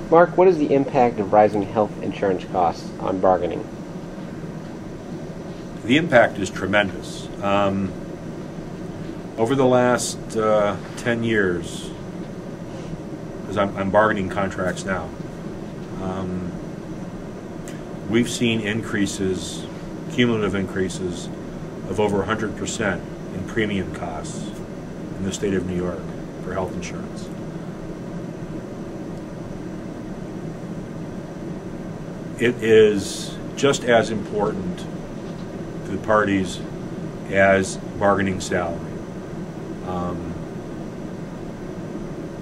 Mark, what is the impact of rising health insurance costs on bargaining? The impact is tremendous. Over the last 10 years, because I'm bargaining contracts now, we've seen increases, cumulative increases, of over 100% in premium costs in the state of New York for health insurance. It is just as important to the parties as bargaining salary.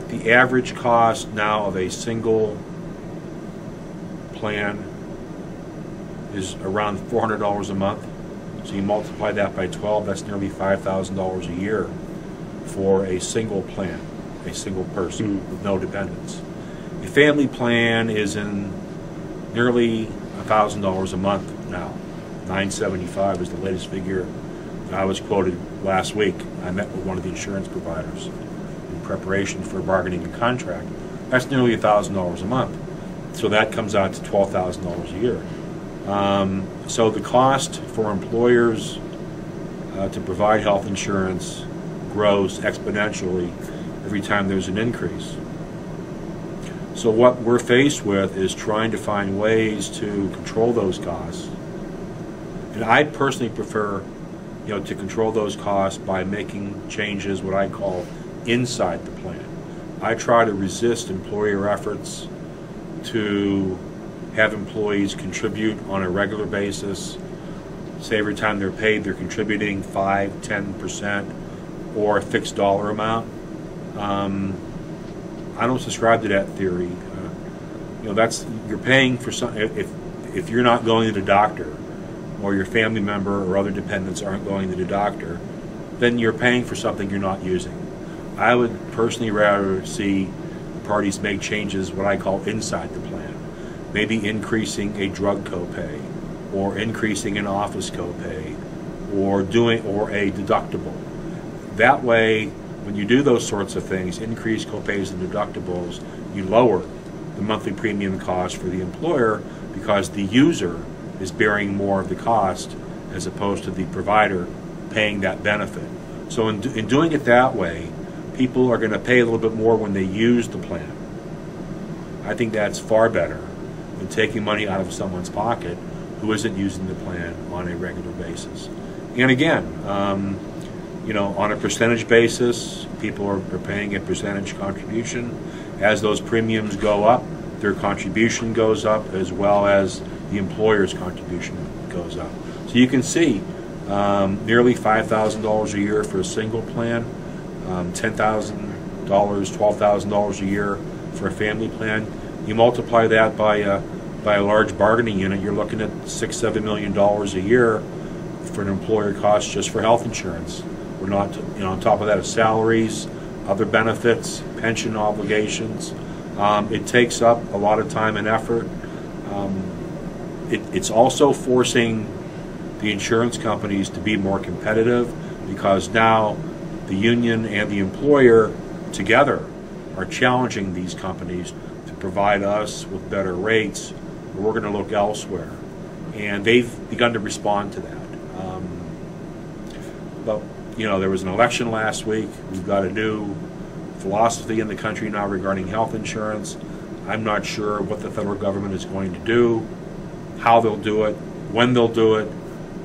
The average cost now of a single plan is around $400 a month. So you multiply that by 12, that's nearly $5,000 a year for a single plan, a single person with no dependents. A family plan is in nearly $1,000 a month now. $975 is the latest figure I was quoted last week. I met with one of the insurance providers in preparation for bargaining a contract. That's nearly $1,000 a month. So that comes out to $12,000 a year. So the cost for employers to provide health insurance grows exponentially every time there's an increase. So what we're faced with is trying to find ways to control those costs. And I personally prefer, to control those costs by making changes, what I call inside the plan. I try to resist employer efforts to have employees contribute on a regular basis. Say every time they're paid, they're contributing 5, 10%, or a fixed dollar amount. I don't subscribe to that theory. You're paying for something. If you're not going to the doctor, or your family member or other dependents aren't going to the doctor, then you're paying for something you're not using. I would personally rather see parties make changes, what I call inside the plan. Maybe increasing a drug copay, or increasing an office copay, or a deductible. That way, when you do those sorts of things, increase copays and deductibles, you lower the monthly premium cost for the employer because the user is bearing more of the cost as opposed to the provider paying that benefit. So in doing it that way, people are going to pay a little bit more when they use the plan. I think that's far better than taking money out of someone's pocket who isn't using the plan on a regular basis. And again, on a percentage basis, people are paying a percentage contribution. As those premiums go up, their contribution goes up, as well as the employer's contribution goes up. So you can see nearly $5,000 a year for a single plan, $10,000, $12,000 a year for a family plan. You multiply that by a large bargaining unit, you're looking at $6-7 million a year for an employer cost just for health insurance. We're not, on top of that, is salaries, other benefits, pension obligations. It takes up a lot of time and effort. It's also forcing the insurance companies to be more competitive, because now the union and the employer together are challenging these companies to provide us with better rates, or we're going to look elsewhere. And they've begun to respond to that. But there was an election last week. We've got a new philosophy in the country now regarding health insurance. I'm not sure what the federal government is going to do, how they'll do it, when they'll do it,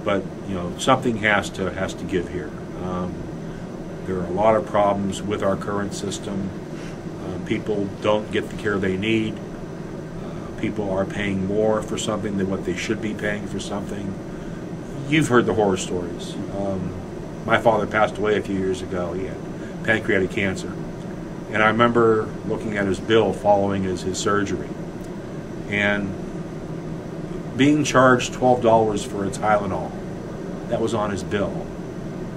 but something has to give here. There are a lot of problems with our current system. People don't get the care they need. People are paying more for something than what they should be paying for something. You've heard the horror stories. My father passed away a few years ago. He had pancreatic cancer. And I remember looking at his bill following his surgery and being charged $12 for a Tylenol. That was on his bill.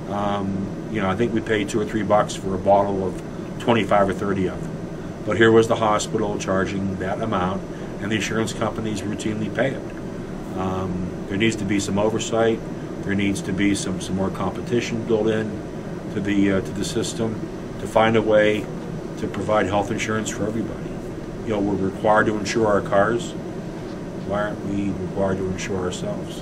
I think we paid $2 or $3 for a bottle of 25 or 30 of them. But here was the hospital charging that amount, and the insurance companies routinely pay it. There needs to be some oversight. There needs to be some more competition built in to the system to find a way to provide health insurance for everybody. we're required to insure our cars. Why aren't we required to insure ourselves?